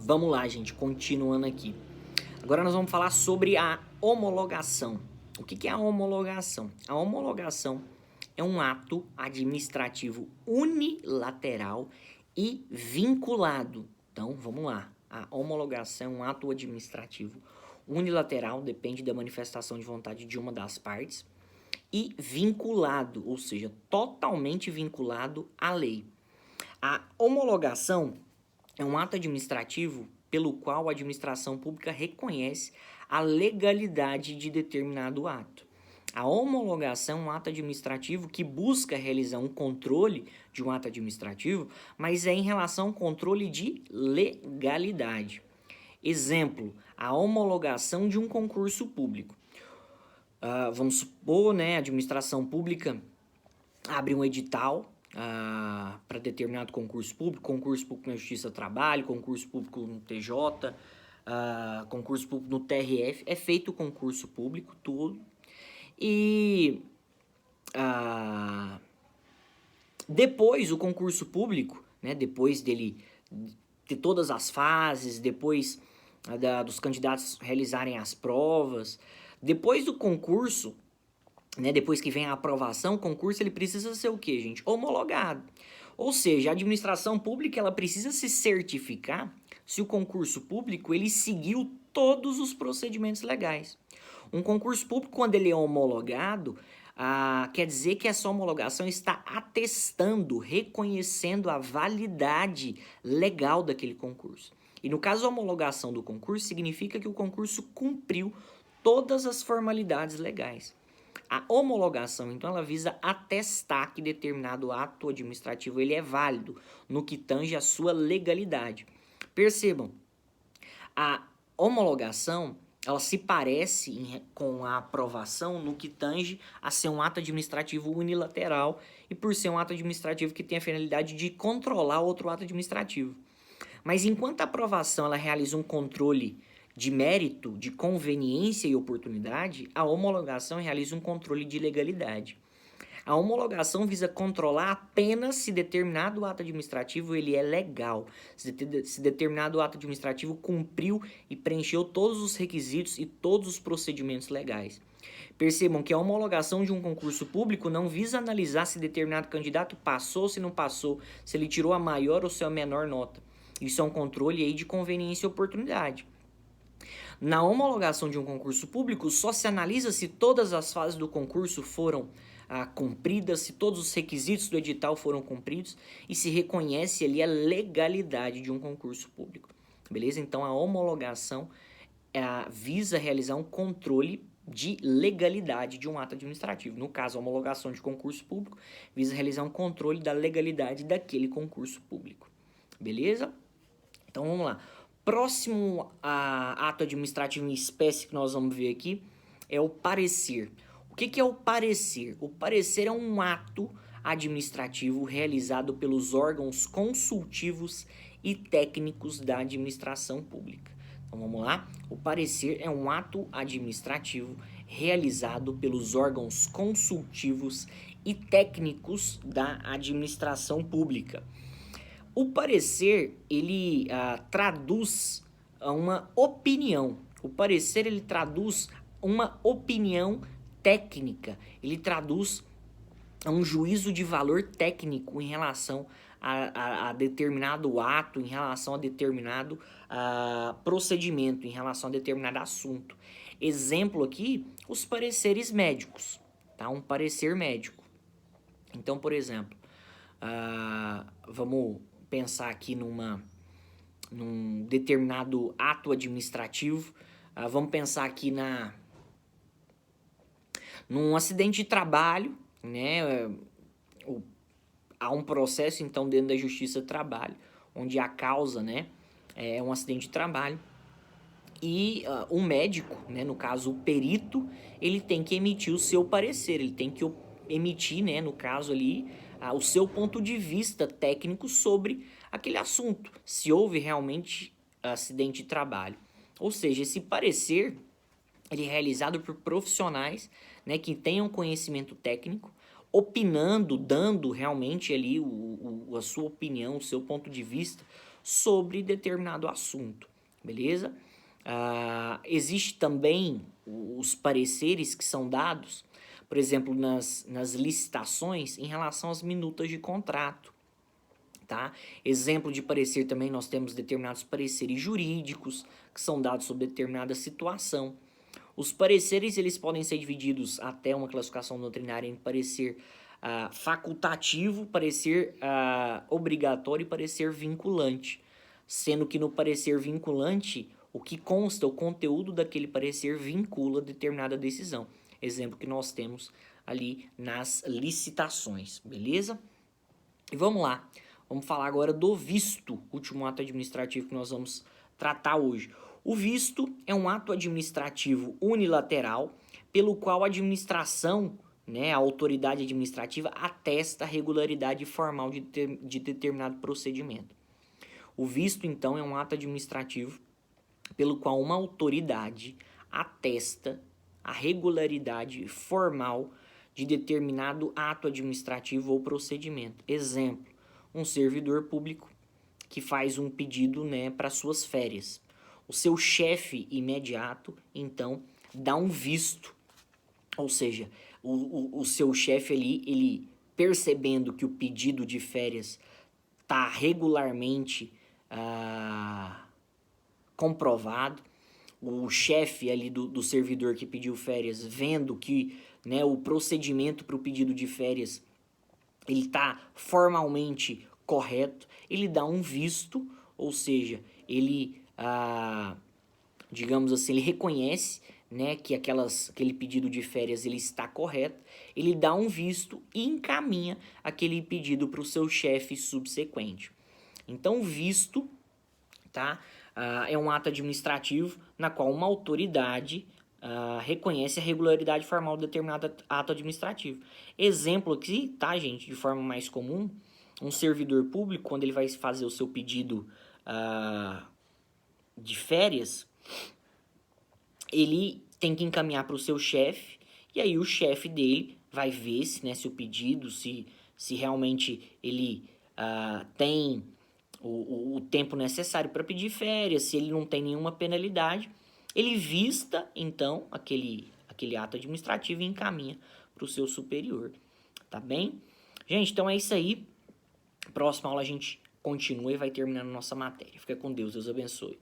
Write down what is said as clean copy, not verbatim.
Vamos lá, gente, continuando aqui. Agora nós vamos falar sobre a homologação. O que é a homologação? A homologação é um ato administrativo unilateral e vinculado. Então, vamos lá. A homologação é um ato administrativo unilateral, depende da manifestação de vontade de uma das partes, e vinculado, ou seja, totalmente vinculado à lei. A homologação é um ato administrativo pelo qual a administração pública reconhece a legalidade de determinado ato. A homologação é um ato administrativo que busca realizar um controle de um ato administrativo, mas é em relação ao controle de legalidade. Exemplo, a homologação de um concurso público. Vamos supor, né, a administração pública abre um edital para determinado concurso público na Justiça do Trabalho, concurso público no TJ, concurso público no TRF, é feito o concurso público, tudo, e depois o concurso público, né, depois dele ter todas as fases, depois dos candidatos realizarem as provas, depois do concurso, né, depois que vem a aprovação, o concurso ele precisa ser o quê, gente? Homologado. Ou seja, a administração pública ela precisa se certificar se o concurso público ele seguiu todos os procedimentos legais. Um concurso público, quando ele é homologado, quer dizer que essa homologação está atestando, reconhecendo a validade legal daquele concurso. E no caso, a homologação do concurso significa que o concurso cumpriu todas as formalidades legais. A homologação, então, ela visa atestar que determinado ato administrativo ele é válido no que tange a sua legalidade. Percebam, a homologação ela se parece com a aprovação no que tange a ser um ato administrativo unilateral e por ser um ato administrativo que tem a finalidade de controlar outro ato administrativo. Mas enquanto a aprovação ela realiza um controle de mérito, de conveniência e oportunidade, a homologação realiza um controle de legalidade. A homologação visa controlar apenas se determinado ato administrativo ele é legal, se determinado ato administrativo cumpriu e preencheu todos os requisitos e todos os procedimentos legais. Percebam que a homologação de um concurso público não visa analisar se determinado candidato passou ou se não passou, se ele tirou a maior ou se a menor nota. Isso é um controle aí de conveniência e oportunidade. Na homologação de um concurso público, só se analisa se todas as fases do concurso foram cumpridas, se todos os requisitos do edital foram cumpridos e se reconhece ali a legalidade de um concurso público. Beleza? Então, a homologação visa realizar um controle de legalidade de um ato administrativo. No caso, a homologação de concurso público visa realizar um controle da legalidade daquele concurso público. Beleza? Então, vamos lá. Próximo ato administrativo em espécie que nós vamos ver aqui é o parecer. O que é o parecer? O parecer é um ato administrativo realizado pelos órgãos consultivos e técnicos da administração pública. Então vamos lá? O parecer é um ato administrativo realizado pelos órgãos consultivos e técnicos da administração pública. O parecer, ele traduz uma opinião. O parecer, ele traduz uma opinião técnica. Ele traduz um juízo de valor técnico em relação a determinado ato, em relação a determinado procedimento, em relação a determinado assunto. Exemplo aqui, os pareceres médicos. Tá? Um parecer médico. Então, por exemplo, vamos pensar aqui num determinado ato administrativo. Vamos pensar aqui num acidente de trabalho, né? Há um processo, então, dentro da Justiça do Trabalho, onde a causa, né, é um acidente de trabalho. E o médico, né, no caso o perito, ele tem que emitir o seu parecer, ele tem que emitir, né, no caso ali, o seu ponto de vista técnico sobre aquele assunto, se houve realmente acidente de trabalho. Ou seja, esse parecer ele é realizado por profissionais, né, que tenham conhecimento técnico, opinando, dando realmente ali a sua opinião, o seu ponto de vista sobre determinado assunto, beleza? Existe também os pareceres que são dados, por exemplo, nas licitações em relação às minutas de contrato, tá? Exemplo de parecer também, nós temos determinados pareceres jurídicos que são dados sobre determinada situação. Os pareceres, eles podem ser divididos até uma classificação doutrinária em parecer facultativo, parecer obrigatório e parecer vinculante. Sendo que no parecer vinculante, o que consta, o conteúdo daquele parecer vincula determinada decisão. Exemplo que nós temos ali nas licitações, beleza? E vamos lá, vamos falar agora do visto, último ato administrativo que nós vamos tratar hoje. O visto é um ato administrativo unilateral pelo qual a administração, né, a autoridade administrativa, atesta a regularidade formal de determinado procedimento. O visto, então, é um ato administrativo pelo qual uma autoridade atesta a regularidade formal de determinado ato administrativo ou procedimento. Exemplo, um servidor público que faz um pedido, né, para suas férias. O seu chefe imediato, então, dá um visto, ou seja, o seu chefe ali, ele percebendo que o pedido de férias está regularmente comprovado, o chefe ali do servidor que pediu férias, vendo que, né, o procedimento para o pedido de férias ele está formalmente correto, ele dá um visto, ou seja, ele, digamos assim, ele reconhece, né, que aquele pedido de férias ele está correto, ele dá um visto e encaminha aquele pedido para o seu chefe subsequente. Então, visto, tá? É um ato administrativo na qual uma autoridade reconhece a regularidade formal de determinado ato administrativo. Exemplo aqui, tá, gente? De forma mais comum, um servidor público, quando ele vai fazer o seu pedido de férias, ele tem que encaminhar para o seu chefe, e aí o chefe dele vai ver se, né, se o pedido, se realmente ele tem o tempo necessário para pedir férias, se ele não tem nenhuma penalidade, ele vista, então, aquele ato administrativo e encaminha para o seu superior, tá bem? Gente, então é isso aí. Próxima aula a gente continua e vai terminando nossa matéria. Fica com Deus, Deus abençoe.